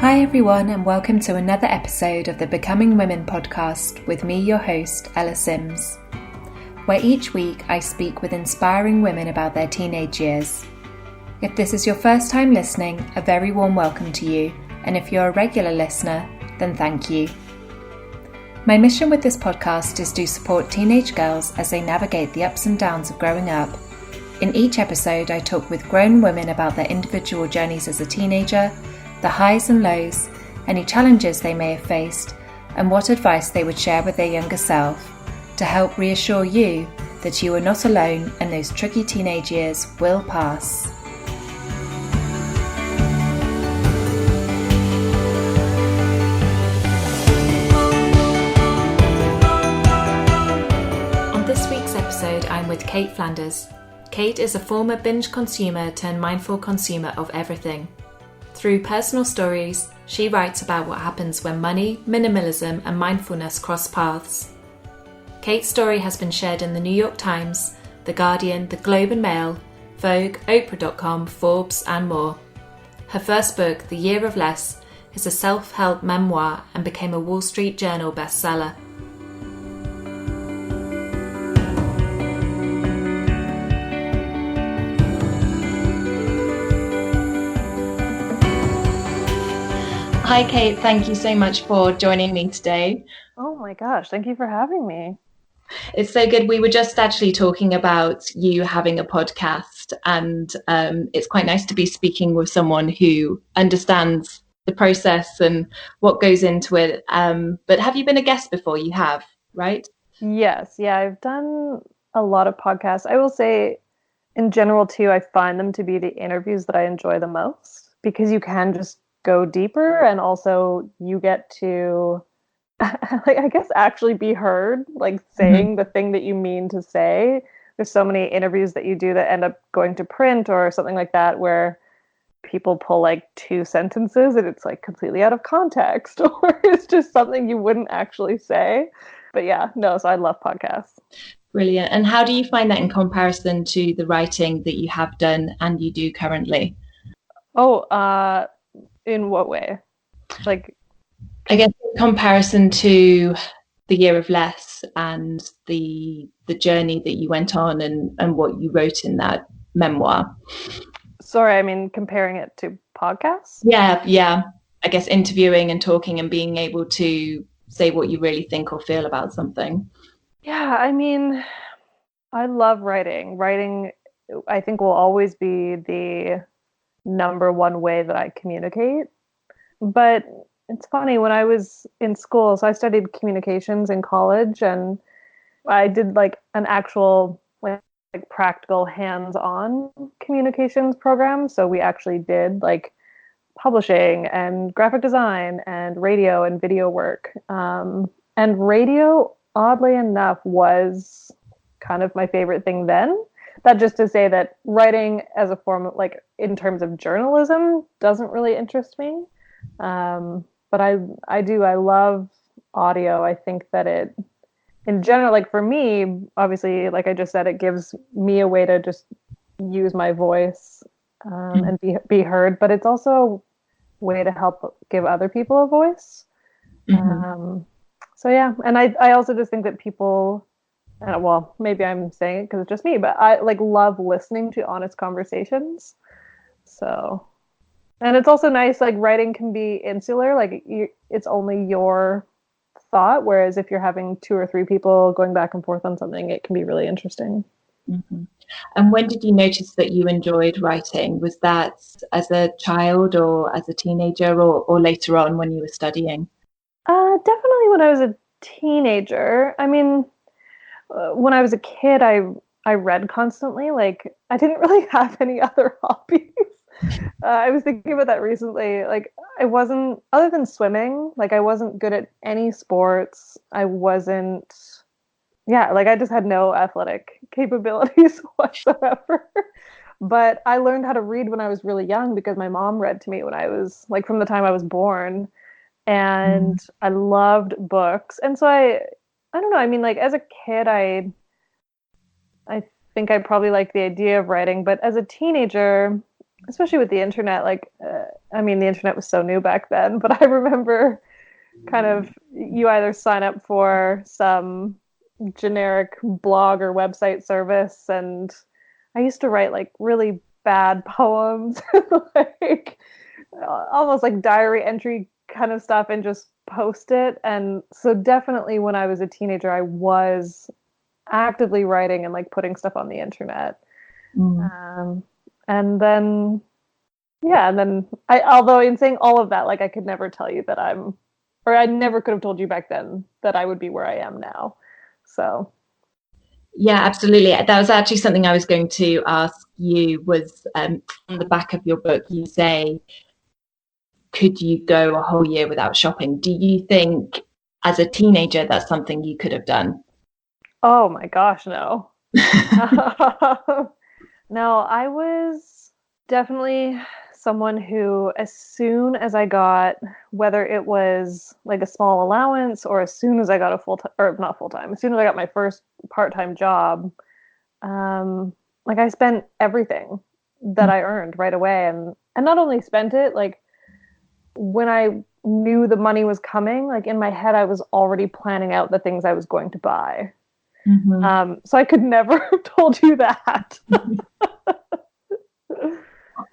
Hi everyone, and welcome to another episode of the Becoming Women podcast with me, your host, Ella Sims, where each week I speak with inspiring women about their teenage years. If this is your first time listening, a very warm welcome to you, and if you're a regular listener, then thank you. My mission with this podcast is to support teenage girls as they navigate the ups and downs of growing up. In each episode, I talk with grown women about their individual journeys as a teenager, the highs and lows, any challenges they may have faced, and what advice they would share with their younger self to help reassure you that you are not alone and those tricky teenage years will pass. On this week's episode, I'm with Cait Flanders. Cait is a former binge consumer turned mindful consumer of everything. Through personal stories, she writes about what happens when money, minimalism, and mindfulness cross paths. Cait's story has been shared in the New York Times, The Guardian, The Globe and Mail, Vogue, Oprah.com, Forbes, and more. Her first book, The Year of Less, is a self-help memoir and became a Wall Street Journal bestseller. Hi, Cait. Thank you so much for joining me today. Oh my gosh, thank you for having me. It's so good. We were just actually talking about you having a podcast, and it's quite nice to be speaking with someone who understands the process and what goes into it. But have you been a guest before? You have, right? Yes, yeah, I've done a lot of podcasts. I will say, in general, too, I find them to be the interviews that I enjoy the most because you can just go deeper, and also you get to I guess actually be heard, like saying the thing that you mean to say. There's so many interviews that you do that end up going to print or something like that where people pull like two sentences and it's like completely out of context or it's just something you wouldn't actually say. But yeah, no, so I love podcasts. Brilliant. And how do you find that in comparison to the writing that you have done and you do currently? In what way? Like, I guess in comparison to The Year of Less and the journey that you went on and what you wrote in that memoir. Sorry, I mean comparing it to podcasts? Yeah. I guess interviewing and talking and being able to say what you really think or feel about something. Yeah, I mean, I love writing. Writing, I think, will always be the number one way that I communicate. But it's funny, when I was in school, so I studied communications in college, and I did like an actual like practical hands-on communications program. So we actually did like publishing and graphic design and radio and video work. And radio, oddly enough, was kind of my favorite thing then. That just to say that writing as a form of like in terms of journalism doesn't really interest me. But I love audio. I think that it, in general, like for me, obviously, like I just said, it gives me a way to just use my voice and be heard, but it's also a way to help give other people a voice. So yeah, and I also just think that people, well, maybe I'm saying it because it's just me, but I like love listening to honest conversations. So, and it's also nice, like writing can be insular, like it's only your thought, whereas if you're having two or three people going back and forth on something, it can be really interesting. And when did you notice that you enjoyed writing? Was that as a child or as a teenager or later on when you were studying? Definitely when I was a teenager. I mean, when I was a kid, I read constantly. Like I didn't really have any other hobbies. I was thinking about that recently. Like I wasn't, other than swimming, like I wasn't good at any sports. I wasn't, yeah, like I just had no athletic capabilities whatsoever. But I learned how to read when I was really young because my mom read to me when I was like from the time I was born. And I loved books. And so I don't know, I mean like as a kid I think I probably liked the idea of writing, but as a teenager especially with the internet, like, I mean, the internet was so new back then, but I remember kind of you either sign up for some generic blog or website service, and I used to write like really bad poems, like almost like diary entry kind of stuff, and just post it. And so definitely when I was a teenager, I was actively writing and like putting stuff on the internet. Mm. Um, and then yeah, and then although in saying all of that, like I could never tell you that or I never could have told you back then that I would be where I am now. So, Yeah, absolutely. That was actually something I was going to ask you was on the back of your book, you say, could you go a whole year without shopping? Do you think as a teenager that's something you could have done? oh my gosh, no. No, I was definitely someone who, as soon as I got, whether it was like a small allowance or as soon as I got a full time, or not full time, as soon as I got my first part time job, um, like I spent everything that I earned right away, and not only spent it, like when I knew the money was coming, like in my head, I was already planning out the things I was going to buy. Mm-hmm. So I could never have told you that.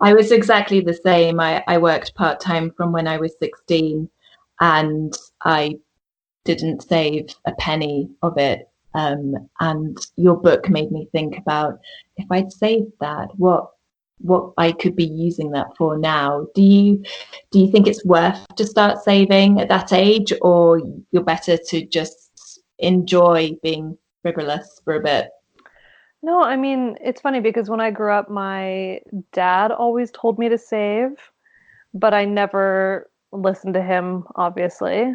I was exactly the same. I worked part time from when I was 16 and I didn't save a penny of it. And your book made me think about if I'd saved that, what I could be using that for now. Do you think it's worth to start saving at that age, or you're better to just enjoy being frivolous for a bit? No, I mean, it's funny because when I grew up, my dad always told me to save, but I never listened to him, obviously.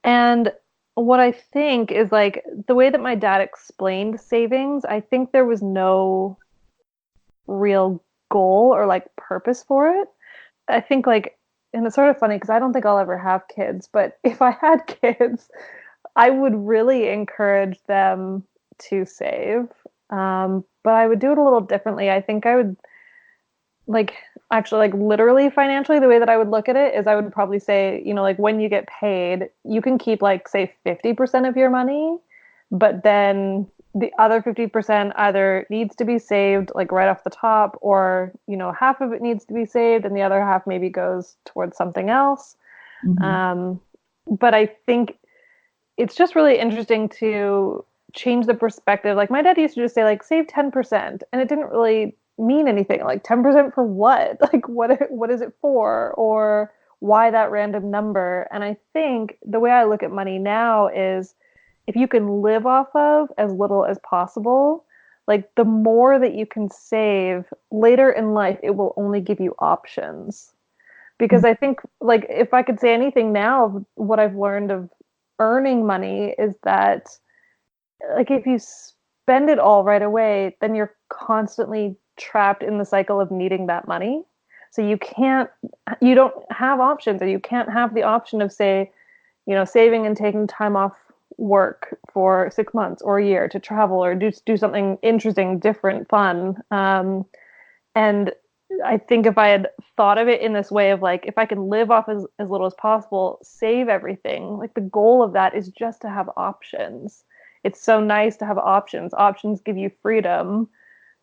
And what I think is like the way that my dad explained savings, I think there was no real goal or like purpose for it. I think like, and it's sort of funny because I don't think I'll ever have kids, but if I had kids, I would really encourage them to save. But I would do it a little differently. I think I would like actually like literally financially the way that I would look at it is I would probably say, like when you get paid, you can keep like say 50% of your money, but then the other 50% either needs to be saved like right off the top, or half of it needs to be saved and the other half maybe goes towards something else. Mm-hmm. Um, but I think it's just really interesting to change the perspective. Like my dad used to just say like save 10%, and it didn't really mean anything. Like 10% for what? Like what is it for? Or why that random number? And I think the way I look at money now is if you can live off of as little as possible, like the more that you can save later in life, it will only give you options. Because I think like if I could say anything now, what I've learned of earning money is that like if you spend it all right away, then you're constantly trapped in the cycle of needing that money. So you don't have options, or you can't have the option of say, saving and taking time off work for 6 months or a year to travel or do something interesting, different, fun. And I think if I had thought of it in this way of like, if I can live off as little as possible, save everything, like the goal of that is just to have options. It's so nice to have options. Options give you freedom.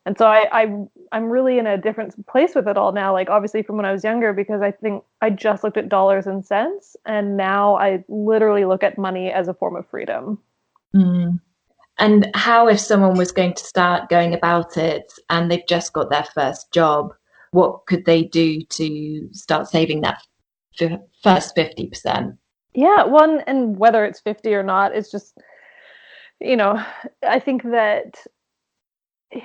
And so I'm really in a different place with it all now, like obviously from when I was younger, because I think I just looked at dollars and cents, and now I literally look at money as a form of freedom. Mm. And how if someone was going to start going about it and they've just got their first job, what could they do to start saving that first 50%? Yeah, one, and whether it's 50 or not, it's just, you know, I think that I'm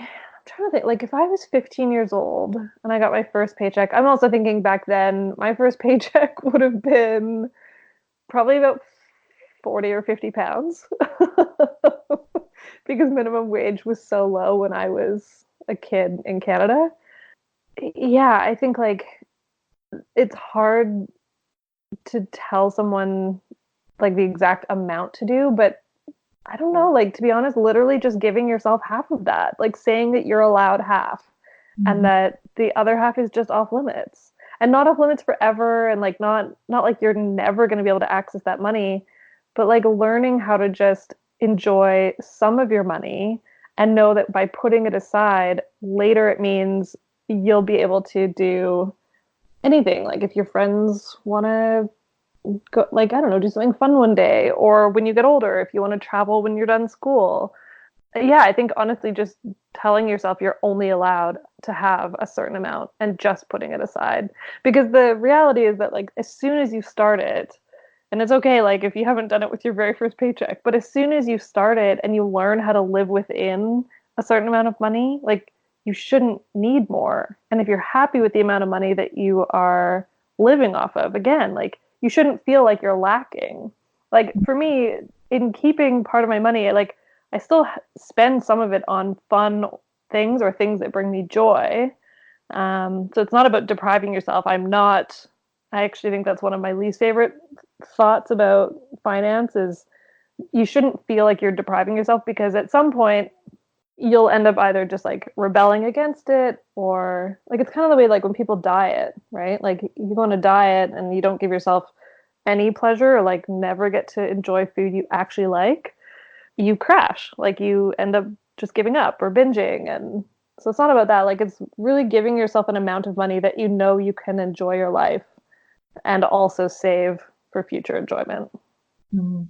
trying to think, like if I was 15 years old and I got my first paycheck, I'm also thinking back then my first paycheck would have been probably about 40 or 50 pounds because minimum wage was so low when I was a kid in Canada. Yeah, I think like it's hard to tell someone like the exact amount to do, but I don't know, like to be honest, literally just giving yourself half of that, like saying that you're allowed half. and that the other half is just off limits, and not off limits forever, and like not like you're never going to be able to access that money, but like learning how to just enjoy some of your money and know that by putting it aside later, it means you'll be able to do anything. Like if your friends want to go, like, I don't know, do something fun one day, or when you get older, if you want to travel when you're done school. Yeah, I think honestly, just telling yourself you're only allowed to have a certain amount and just putting it aside. Because the reality is that, like, as soon as you start it, and it's okay, like, if you haven't done it with your very first paycheck, but as soon as you start it and you learn how to live within a certain amount of money, like, you shouldn't need more. And if you're happy with the amount of money that you are living off of, again, like, you shouldn't feel like you're lacking. Like, for me, in keeping part of my money, like, I still spend some of it on fun things or things that bring me joy. So it's not about depriving yourself. I actually think that's one of my least favorite thoughts about finance is you shouldn't feel like you're depriving yourself, because at some point you'll end up either just like rebelling against it, or like it's kind of the way like when people diet, right? Like you go on a diet and you don't give yourself any pleasure, or like never get to enjoy food you actually like, you crash. Like you end up just giving up or binging. And so it's not about that. Like it's really giving yourself an amount of money that you know you can enjoy your life and also save for future enjoyment. Mm.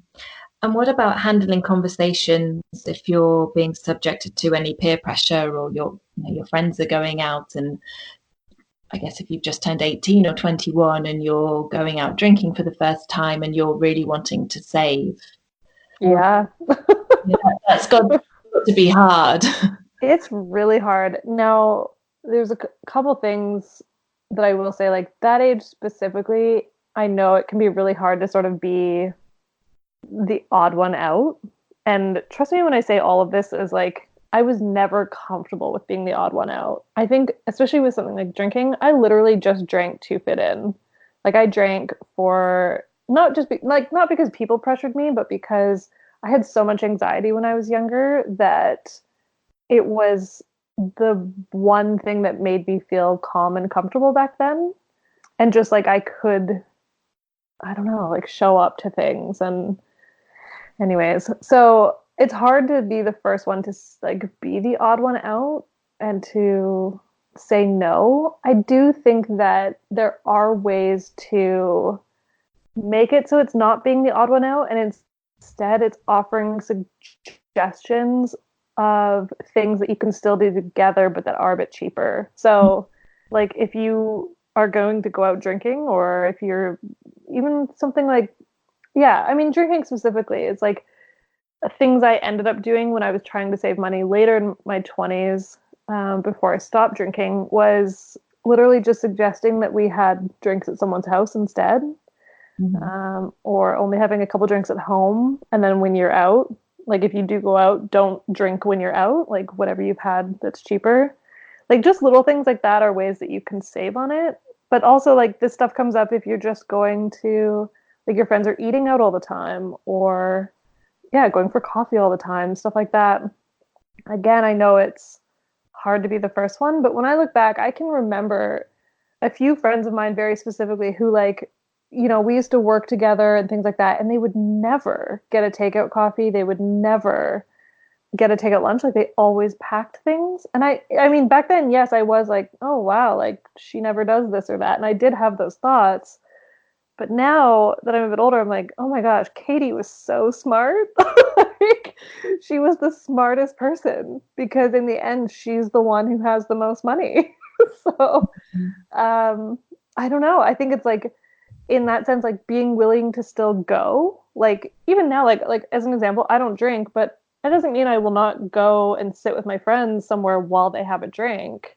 And what about handling conversations if you're being subjected to any peer pressure, or your friends are going out, and I guess if you've just turned 18 or 21 and you're going out drinking for the first time and you're really wanting to save? Yeah. Yeah, that's got to be hard. It's really hard. Now, there's a couple things that I will say, like that age specifically, I know it can be really hard to sort of be the odd one out. And trust me when I say all of this is like, I was never comfortable with being the odd one out. I think, especially with something like drinking, I literally just drank to fit in. Like, I drank for not just not because people pressured me, but because I had so much anxiety when I was younger that it was the one thing that made me feel calm and comfortable back then. And just like I could, I don't know, like show up to things. And anyways, so it's hard to be the first one to like be the odd one out and to say no. I do think that there are ways to make it so it's not being the odd one out, and instead it's offering suggestions of things that you can still do together but that are a bit cheaper. So like if you are going to go out drinking, or if you're even something like, yeah, I mean, drinking specifically is like things I ended up doing when I was trying to save money later in my 20s, before I stopped drinking, was literally just suggesting that we had drinks at someone's house instead, or only having a couple drinks at home. And then when you're out, like if you do go out, don't drink when you're out, like whatever you've had that's cheaper. Like just little things like that are ways that you can save on it. But also like this stuff comes up if you're just going to, like your friends are eating out all the time, or yeah, going for coffee all the time, stuff like that. Again, I know it's hard to be the first one, but when I look back, I can remember a few friends of mine very specifically who like, we used to work together and things like that, and they would never get a takeout coffee. They would never get a takeout lunch. Like they always packed things. And I mean, back then, yes, I was like, oh wow, like she never does this or that. And I did have those thoughts. But now that I'm a bit older, I'm like, oh my gosh, Katie was so smart. Like, she was the smartest person, because in the end, she's the one who has the most money. So, I don't know. I think it's like, in that sense, like being willing to still go. Like even now, like as an example, I don't drink, but that doesn't mean I will not go and sit with my friends somewhere while they have a drink.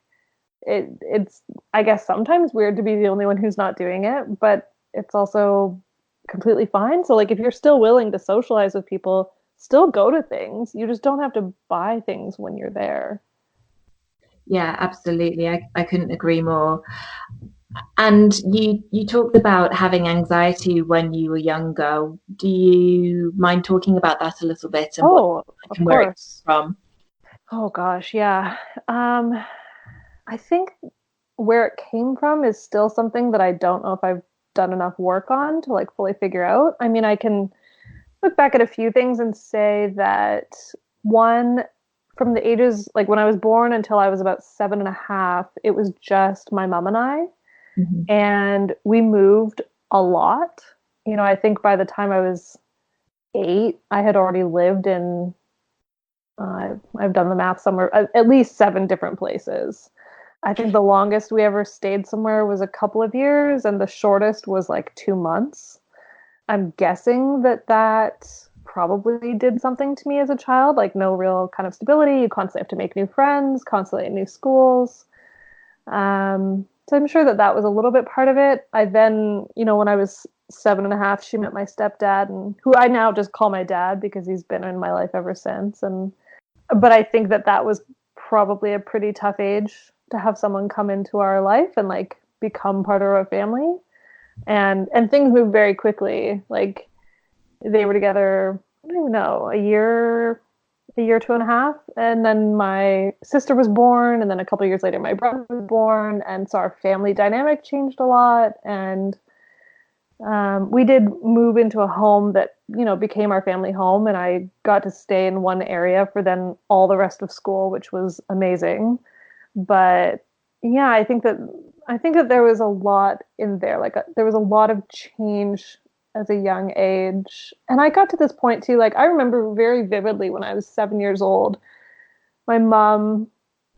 It's I guess sometimes weird to be the only one who's not doing it, but it's also completely fine. So like if you're still willing to socialize with people, still go to things. You just don't have to buy things when you're there. Yeah, absolutely. I couldn't agree more. And you talked about having anxiety when you were younger. Do you mind talking about that a little bit, and what Oh, of and where it course. comes from? Oh gosh, yeah. I think where it came from is still something that I don't know if I've done enough work on to like fully figure out. I mean, I can look back at a few things and say that one, from the ages, like when I was born until I was about 7.5, it was just my mom and I. Mm-hmm. And we moved a lot. You know, I think by the time I was 8, I had already lived in, I've done the math somewhere, at least 7 different places. I think the longest we ever stayed somewhere was a couple of years, and the shortest was like 2 months. I'm guessing that that probably did something to me as a child, like no real kind of stability. You constantly have to make new friends, constantly at new schools. So I'm sure that that was a little bit part of it. I then, you know, when I was 7.5, she met my stepdad, and who I now just call my dad because he's been in my life ever since. And but I think that that was probably a pretty tough age to have someone come into our life and like become part of our family. And things moved very quickly. Like they were together, I don't even know, a year, 2.5. And then my sister was born. And then a couple of years later, my brother was born. And so our family dynamic changed a lot. And we did move into a home that, you know, became our family home. And I got to stay in one area for then all the rest of school, which was amazing. But yeah, I think that there was a lot in there. Like there was a lot of change as a young age. And I got to this point too, like I remember very vividly when I was 7 years old, my mom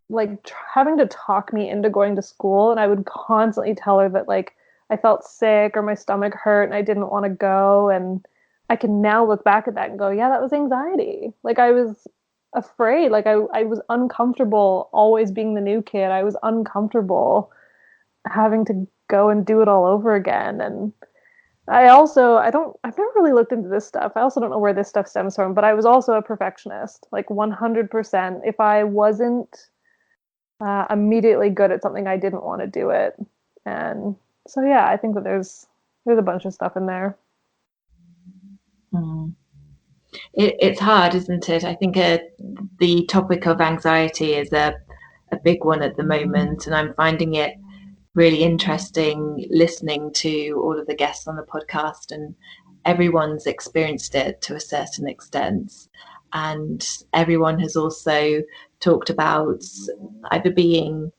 like having to talk me into going to school, and I would constantly tell her that like I felt sick or my stomach hurt and I didn't want to go. And I can now look back at that and go, yeah, that was anxiety. Like I was afraid, like I was uncomfortable always being the new kid. I was uncomfortable having to go and do it all over again. And I've never really looked into this stuff. I also don't know where this stuff stems from, but I was also a perfectionist, like 100%. If I wasn't immediately good at something, I didn't want to do it. And so, yeah, I think that there's a bunch of stuff in there. Mm. It's hard, isn't it? I think the topic of anxiety is a big one at the moment, and I'm finding it really interesting listening to all of the guests on the podcast, and everyone's experienced it to a certain extent. And everyone has also talked about either being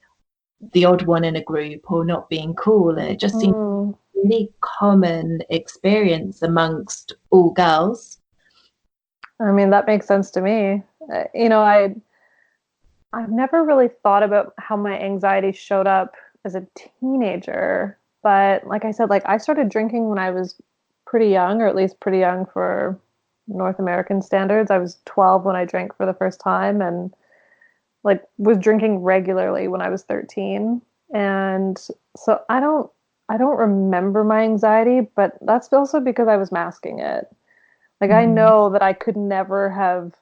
the odd one in a group or not being cool. And it just seems Mm. a really common experience amongst all girls. I mean, that makes sense to me. You know, I've never really thought about how my anxiety showed up as a teenager, but like I said, like I started drinking when I was pretty young, or at least pretty young for North American standards. I was 12 when I drank for the first time, and like was drinking regularly when I was 13. And so I don't remember my anxiety, but that's also because I was masking it. Like I Mm-hmm. know that I could never have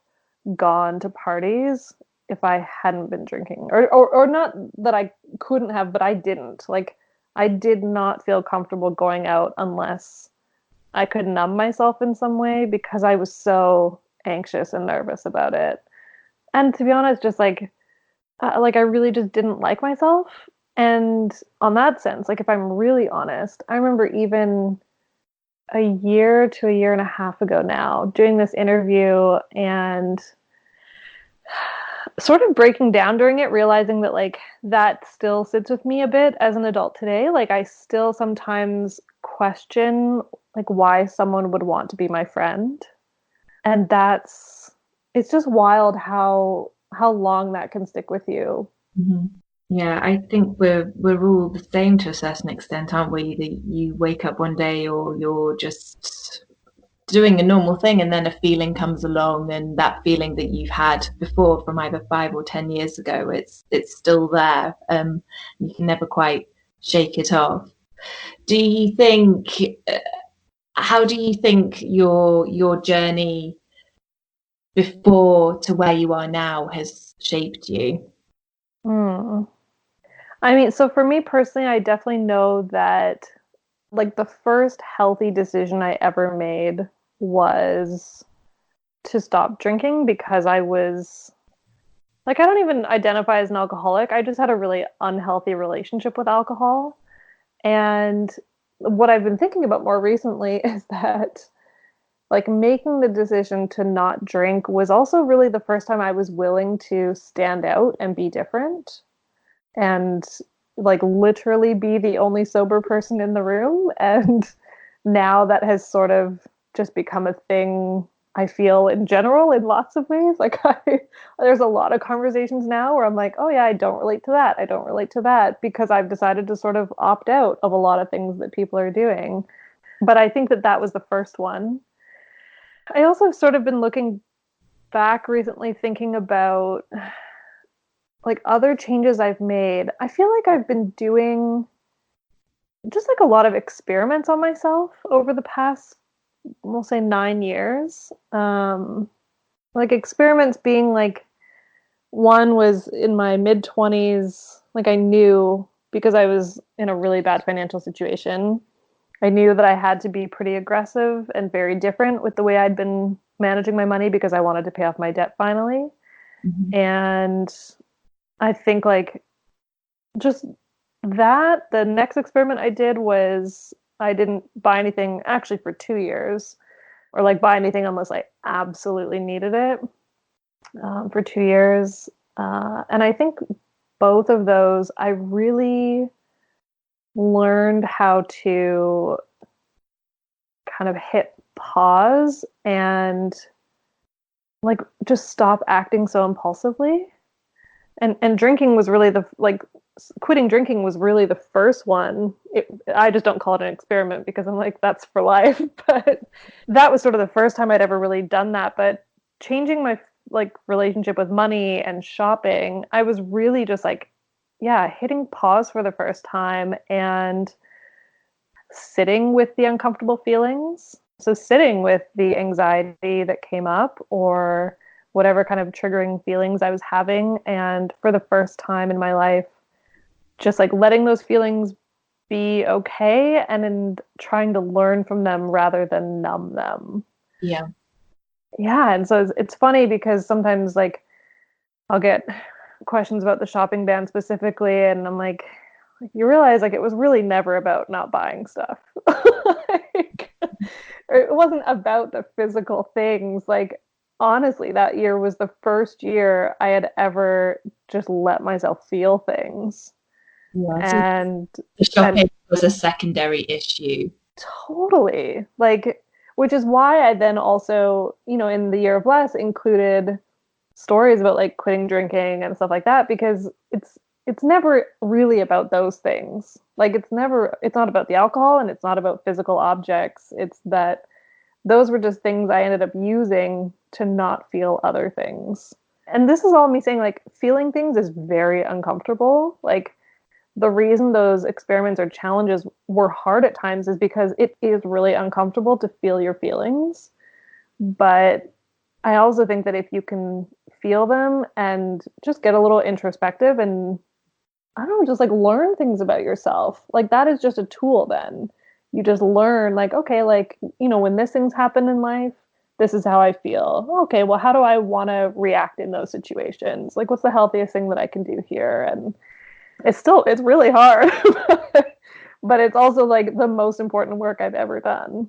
gone to parties if I hadn't been drinking. Or not that I couldn't have, but I didn't. Like I did not feel comfortable going out unless I could numb myself in some way because I was so anxious and nervous about it. And to be honest, just like I really just didn't like myself. And on that sense, like if I'm really honest, I remember even a year to a year and a half ago now doing this interview and sort of breaking down during it, realizing that like that still sits with me a bit as an adult today. Like I still sometimes question like why someone would want to be my friend. And it's just wild how long that can stick with you. Mm-hmm. Yeah, I think we're all the same to a certain extent, aren't we? That you wake up one day or you're just doing a normal thing, and then a feeling comes along, and that feeling that you've had before from either 5 or 10 years ago, it's still there. You can never quite shake it off. Do you think? How do you think your journey before to where you are now has shaped you? Hmm. I mean, so for me personally, I definitely know that like the first healthy decision I ever made was to stop drinking because I was Like, I don't even identify as an alcoholic. I just had a really unhealthy relationship with alcohol. And what I've been thinking about more recently is that, like, making the decision to not drink was also really the first time I was willing to stand out and be different and, like, literally be the only sober person in the room. And now that has sort of just become a thing I feel in general in lots of ways. Like, there's a lot of conversations now where I'm like, oh yeah, I don't relate to that. I don't relate to that because I've decided to sort of opt out of a lot of things that people are doing. But I think that that was the first one. I also sort of been looking back recently thinking about like other changes I've made. I feel like I've been doing just like a lot of experiments on myself over the past, we'll say 9 years. Like experiments being like one was in my mid 20s, like I knew because I was in a really bad financial situation. I knew that I had to be pretty aggressive and very different with the way I'd been managing my money because I wanted to pay off my debt finally. Mm-hmm. And I think like just that, the next experiment I did was I didn't buy anything actually for 2 years or like buy anything unless I absolutely needed it for 2 years. And I think both of those, I really learned how to kind of hit pause and like just stop acting so impulsively. And drinking was really the like quitting drinking was really the first one. I just don't call it an experiment because I'm like that's for life, but that was sort of the first time I'd ever really done that. But changing my like relationship with money and shopping, I was really just like yeah, hitting pause for the first time and sitting with the uncomfortable feelings. So sitting with the anxiety that came up or whatever kind of triggering feelings I was having. And for the first time in my life, just like letting those feelings be okay and then trying to learn from them rather than numb them. Yeah. Yeah. And so it's funny because sometimes like I'll get questions about the shopping ban specifically. And I'm like, you realize like it was really never about not buying stuff. Like, it wasn't about the physical things. Like honestly, that year was the first year I had ever just let myself feel things. Yeah. So And the and shopping was a secondary issue. totally like which is why I then also, in the year of less included stories about like quitting drinking and stuff like that because it's never really about those things. Like it's not about the alcohol and it's not about physical objects. It's that those were just things I ended up using to not feel other things. And this is all me saying like feeling things is very uncomfortable. Like the reason those experiments or challenges were hard at times is because it is really uncomfortable to feel your feelings. But I also think that if you can feel them and just get a little introspective and I don't know, just like learn things about yourself, like that is just a tool then. You just learn, like, okay, like, when this thing's happen in life, this is how I feel. Okay, well, how do I want to react in those situations? Like, what's the healthiest thing that I can do here? And it's really hard, but it's also like the most important work I've ever done.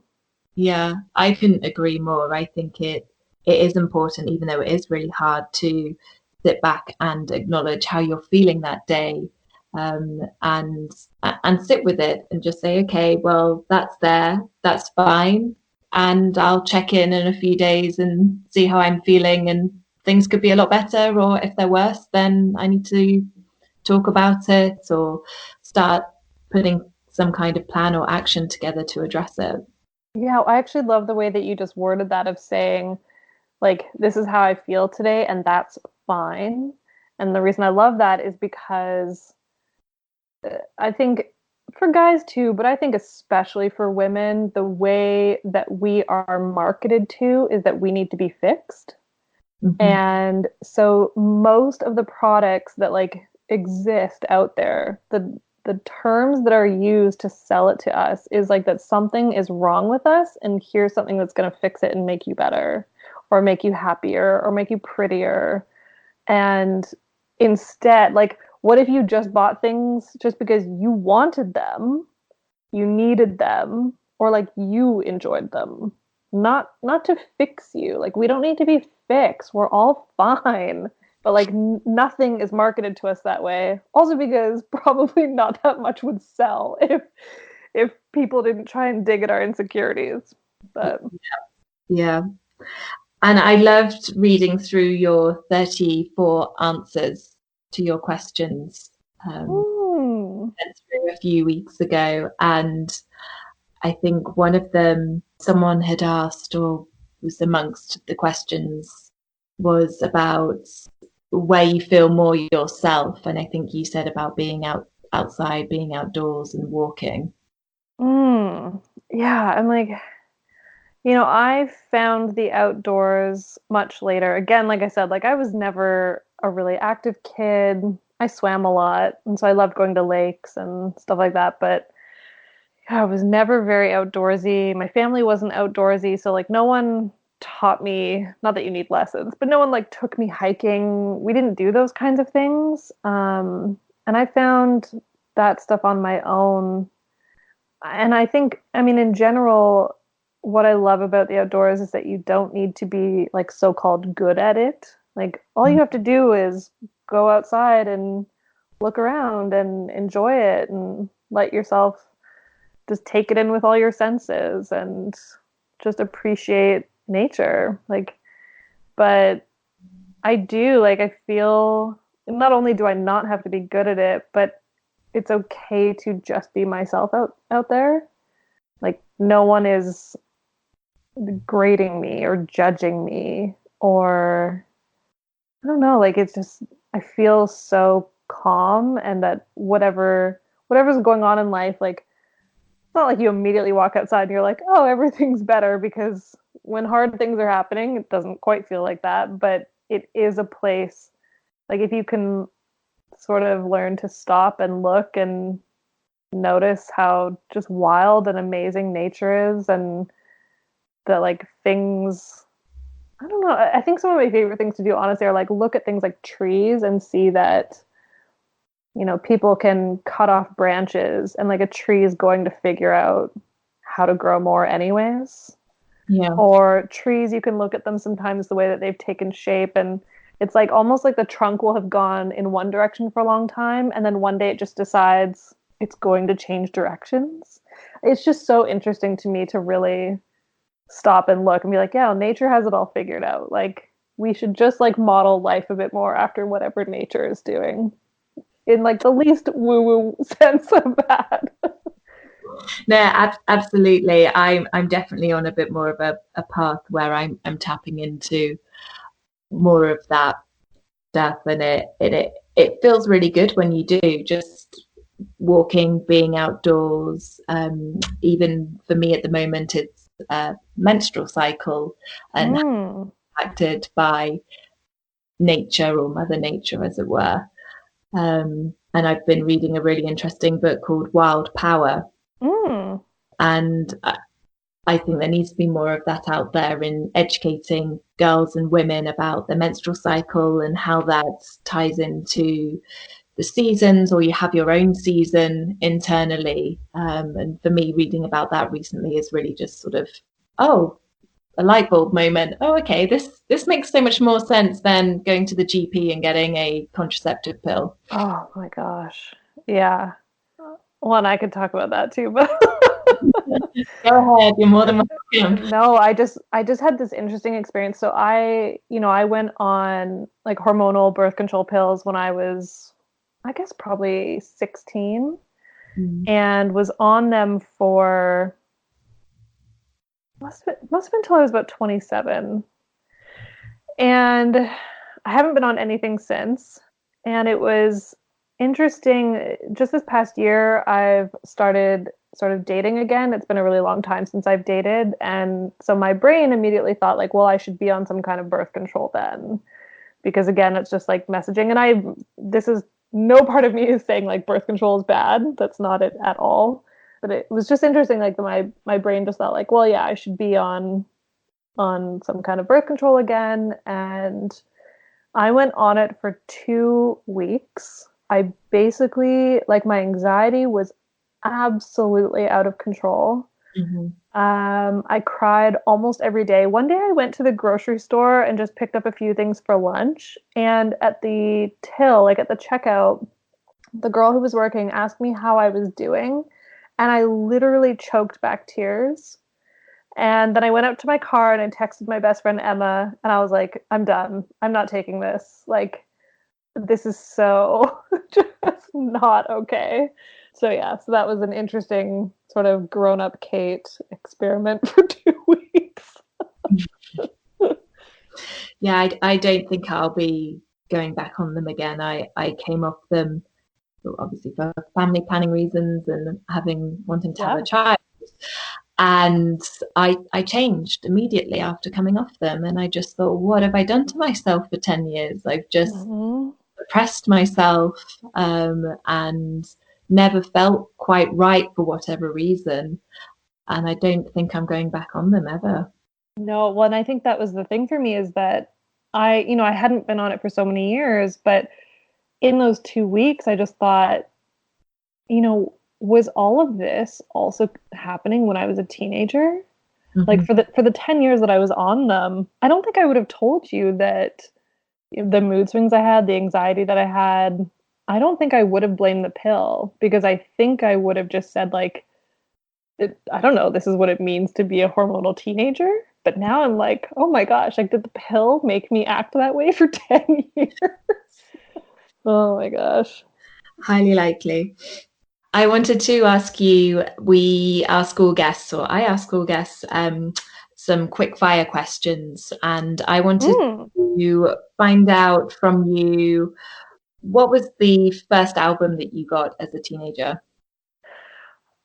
Yeah, I couldn't agree more. I think it is important, even though it is really hard to sit back and acknowledge how you're feeling that day, and sit with it and just say, okay, well, that's there, that's fine, and I'll check in a few days and see how I'm feeling, and things could be a lot better, or if they're worse, then I need to talk about it or start putting some kind of plan or action together to address it. Yeah, I actually love the way that you just worded that of saying, like, this is how I feel today, and that's fine. And the reason I love that is because I think for guys too, but I think especially for women, the way that we are marketed to is that we need to be fixed. Mm-hmm. And so most of the products that like exist out there, the terms that are used to sell it to us is like that something is wrong with us and here's something that's going to fix it and make you better or make you happier or make you prettier. And instead, like, what if you just bought things just because you wanted them, you needed them, or like you enjoyed them? Not to fix you. Like, we don't need to be fixed. We're all fine. But like nothing is marketed to us that way. Also because probably not that much would sell if people didn't try and dig at our insecurities. But Yeah. And I loved reading through your 34 answers to your questions through a few weeks ago. And I think one of them, someone had asked, or was amongst the questions, was about where you feel more yourself. And I think you said about being outside, being outdoors and walking. Yeah, I'm like, I found the outdoors much later. Again, like I said, like I was never a really active kid. I swam a lot, and so I loved going to lakes and stuff like that, but yeah, I was never very outdoorsy. My family wasn't outdoorsy, so like no one taught me, not that you need lessons, but no one like took me hiking. We didn't do those kinds of things. And I found that stuff on my own. And I think, I mean, in general, what I love about the outdoors is that you don't need to be like so-called good at it. Like all you have to do is go outside and look around and enjoy it and let yourself just take it in with all your senses and just appreciate nature. Like, but I feel not only do I not have to be good at it, but it's okay to just be myself out there. Like no one is grading me or judging me, or I don't know, like it's just I feel so calm, and that whatever's going on in life, like it's not like you immediately walk outside and you're like, oh, everything's better, because when hard things are happening, it doesn't quite feel like that, but it is a place, like if you can sort of learn to stop and look and notice how just wild and amazing nature is, and that like things, I don't know, I think some of my favorite things to do honestly are like look at things like trees and see that people can cut off branches, and like a tree is going to figure out how to grow more anyways. Yeah. Or trees, you can look at them sometimes the way that they've taken shape, and it's like almost like the trunk will have gone in one direction for a long time, and then one day it just decides it's going to change directions. It's just so interesting to me to really stop and look and be like, yeah, nature has it all figured out. Like we should just like model life a bit more after whatever nature is doing, in like the least woo-woo sense of that. No, absolutely. I'm definitely on a bit more of a path where I'm tapping into more of that stuff, and it feels really good when you do, just walking, being outdoors. Even for me at the moment, it's a menstrual cycle and impacted by nature, or Mother Nature, as it were. And I've been reading a really interesting book called Wild Power. And I think there needs to be more of that out there in educating girls and women about the menstrual cycle and how that ties into the seasons, or you have your own season internally. And for me, reading about that recently is really just sort of, a light bulb moment. Oh, okay, this makes so much more sense than going to the GP and getting a contraceptive pill. Oh my gosh. Yeah. Well, and I could talk about that too, but Go ahead, you're more than welcome. no, I just had this interesting experience. So I went on like hormonal birth control pills when I was, I guess, probably 16, and was on them for must have been until I was about 27. And I haven't been on anything since. And it was interesting. Just this past year, I've started sort of dating again. It's been a really long time since I've dated. And so my brain immediately thought like, well, I should be on some kind of birth control then. Because again, it's just like messaging. And this is no part of me is saying like birth control is bad. That's not it at all. But it was just interesting. Like my brain just thought like, well, yeah, I should be on some kind of birth control again. And I went on it for 2 weeks. I basically, like, my anxiety was absolutely out of control. Mm-hmm. I cried almost every day. One day I went to the grocery store and just picked up a few things for lunch. And at the till, like at the checkout, the girl who was working asked me how I was doing. And I literally choked back tears. And then I went out to my car and I texted my best friend Emma. And I was like, I'm done. I'm not taking this. Like, this is so just not okay. So yeah, so that was an interesting sort of grown-up Cait experiment for 2 weeks. Yeah, I don't think I'll be going back on them again. I came off them obviously for family planning reasons and wanting to have a child. And I changed immediately after coming off them. And I just thought, what have I done to myself for 10 years? I've just oppressed myself and never felt quite right for whatever reason. And I don't think I'm going back on them ever. No, well, and I think that was the thing for me is that I hadn't been on it for so many years, but in those 2 weeks, I just thought, was all of this also happening when I was a teenager? Mm-hmm. Like for the 10 years that I was on them, I don't think I would have told you that the mood swings I had, the anxiety that I had, I don't think I would have blamed the pill, because I think I would have just said, like, I don't know, this is what it means to be a hormonal teenager. But now I'm like, oh my gosh, like, did the pill make me act that way for 10 years? Oh my gosh. Highly likely. I wanted to ask you, I ask all guests some quick fire questions, and I wanted to find out from you, what was the first album that you got as a teenager?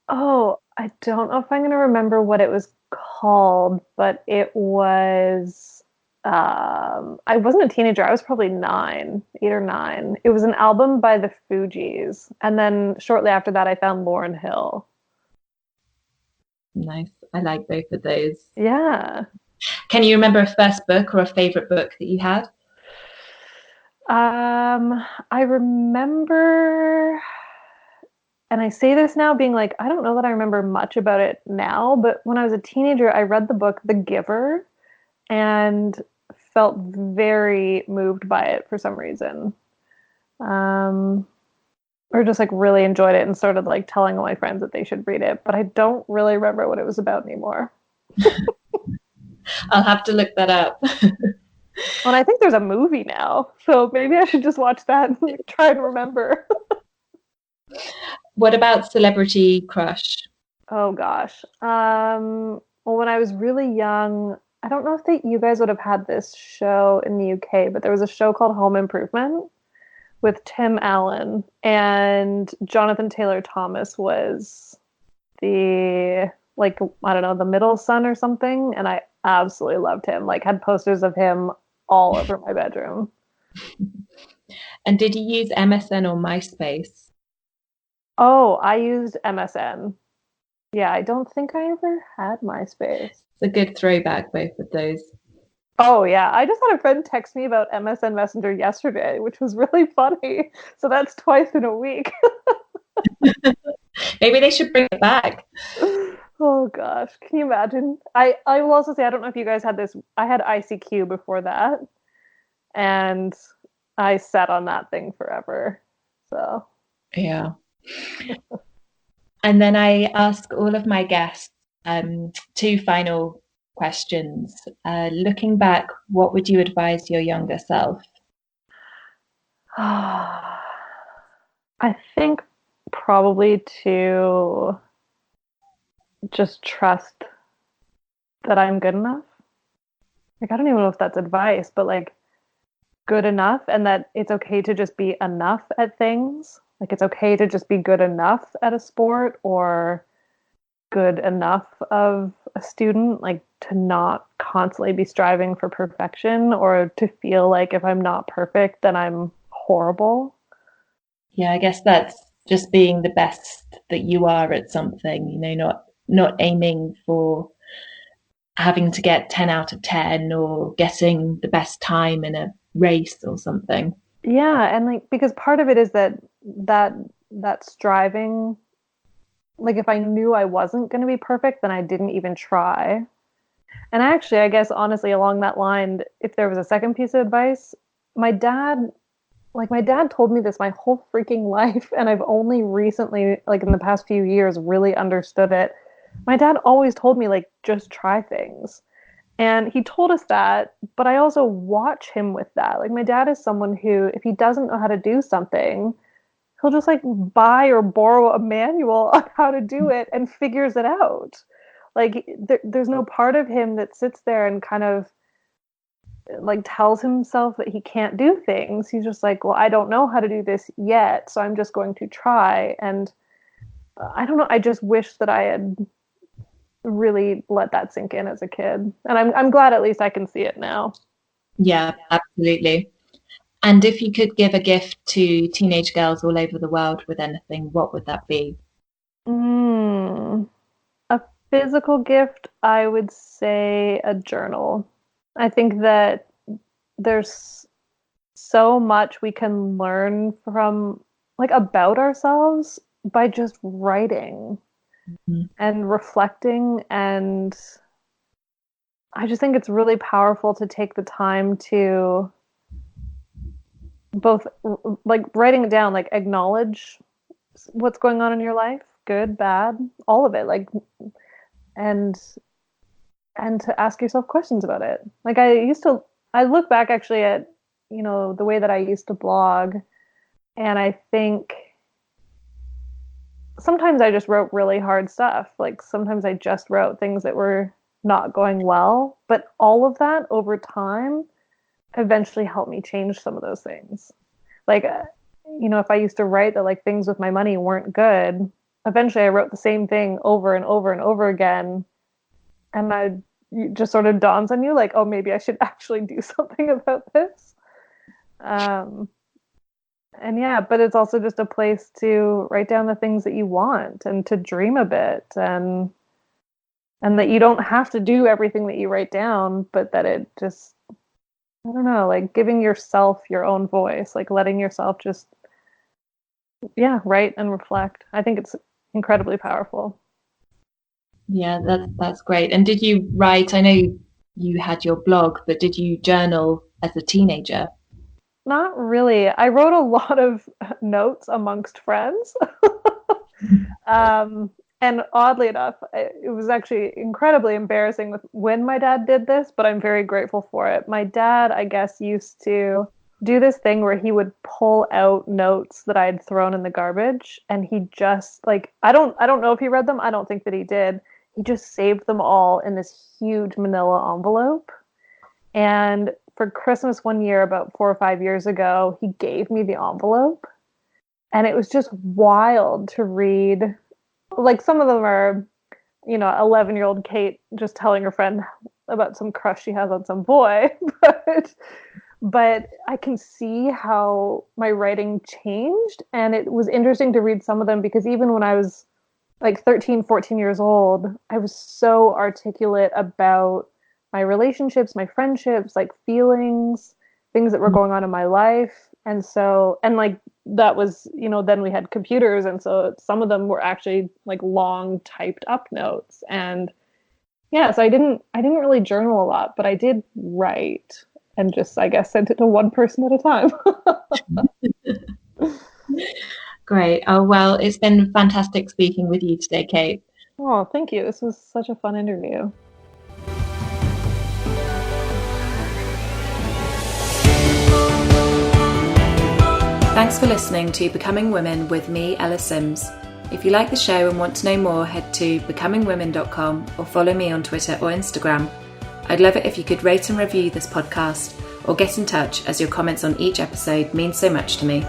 Oh, I don't know if I'm going to remember what it was called, but it was, I wasn't a teenager. I was probably 8 or 9. It was an album by the Fugees. And then shortly after that, I found Lauryn Hill. Nice. I like both of those. Yeah. Can you remember a first book or a favorite book that you had? I remember, and I say this now being like, I don't know that I remember much about it now, but when I was a teenager, I read the book The Giver and felt very moved by it for some reason. Or just like really enjoyed it and started like telling all my friends that they should read it, but I don't really remember what it was about anymore. I'll have to look that up. Well, I think there's a movie now, so maybe I should just watch that and try and remember. What about celebrity crush? Oh gosh. Well, when I was really young, I don't know if you guys would have had this show in the UK, but there was a show called Home Improvement with Tim Allen, and Jonathan Taylor Thomas was the, like, I don't know, the middle son or something, and I absolutely loved him. Like, had posters of him all over my bedroom. And did you use MSN or MySpace? Oh, I used MSN. Yeah, I don't think I ever had MySpace. It's a good throwback, both of those. Oh, yeah. I just had a friend text me about MSN Messenger yesterday, which was really funny. So that's twice in a week. Maybe they should bring it back. Oh, gosh. Can you imagine? I will also say, I don't know if you guys had this. I had ICQ before that. And I sat on that thing forever. So. Yeah. And then I ask all of my guests 2 final questions. Looking back, what would you advise your younger self? I think probably to just trust that I'm good enough. Like, I don't even know if that's advice, but like, good enough, and that it's okay to just be enough at things. Like, it's okay to just be good enough at a sport or good enough of a student, like to not constantly be striving for perfection or to feel like if I'm not perfect, then I'm horrible. Yeah, I guess that's just being the best that you are at something, not aiming for having to get 10 out of 10 or getting the best time in a race or something. Yeah, and like because part of it is that striving, like if I knew I wasn't going to be perfect, then I didn't even try. And actually, I guess honestly along that line, if there was a second piece of advice, my dad my dad told me this my whole freaking life, and I've only recently, like in the past few years, really understood it. My dad always told me, like, just try things. And he told us that, but I also watch him with that. Like, my dad is someone who, if he doesn't know how to do something, he'll just like buy or borrow a manual on how to do it and figures it out. Like, there's no part of him that sits there and kind of like tells himself that he can't do things. He's just like, well, I don't know how to do this yet, so I'm just going to try. And I don't know, I just wish that I had really let that sink in as a kid. And I'm glad at least I can see it now. Yeah, absolutely. And if you could give a gift to teenage girls all over the world with anything, what would that be? A physical gift, I would say a journal. I think that there's so much we can learn from, like, about ourselves by just writing and reflecting. And I just think it's really powerful to take the time to both, like, writing it down, like, acknowledge what's going on in your life, good, bad, all of it, like, and to ask yourself questions about it. Like, I look back actually at, the way that I used to blog, and I think sometimes I just wrote really hard stuff. Like, sometimes I just wrote things that were not going well, but all of that over time eventually helped me change some of those things. Like, if I used to write that, like, things with my money weren't good, eventually I wrote the same thing over and over and over again, and it just sort of dawns on you, like, oh, maybe I should actually do something about this. And yeah, but it's also just a place to write down the things that you want and to dream a bit, and that you don't have to do everything that you write down, but that it just, I don't know, like giving yourself your own voice, like letting yourself just, yeah, write and reflect. I think it's incredibly powerful. Yeah, that's great. And did you write, I know you had your blog, but did you journal as a teenager? Not really. I wrote a lot of notes amongst friends. And oddly enough, it was actually incredibly embarrassing when my dad did this, but I'm very grateful for it. My dad, I guess, used to do this thing where he would pull out notes that I had thrown in the garbage, and he just, like, I don't know if he read them. I don't think that he did. He just saved them all in this huge manila envelope. And for Christmas one year, about 4 or 5 years ago, he gave me the envelope. And it was just wild to read. Like, some of them are, 11-year-old Cait just telling her friend about some crush she has on some boy. But I can see how my writing changed. And it was interesting to read some of them, because even when I was like 13, 14 years old, I was so articulate about my relationships, my friendships, like feelings, things that were going on in my life. And so, and like, that was, then we had computers. And so some of them were actually like long typed up notes. And yeah, so I didn't really journal a lot, but I did write, and just, I guess, sent it to one person at a time. Great. Oh, well, it's been fantastic speaking with you today, Cait. Oh, thank you. This was such a fun interview. Thanks for listening to Becoming Women with me, Ella Sims. If you like the show and want to know more, head to becomingwomen.com or follow me on Twitter or Instagram. I'd love it if you could rate and review this podcast, or get in touch, as your comments on each episode mean so much to me.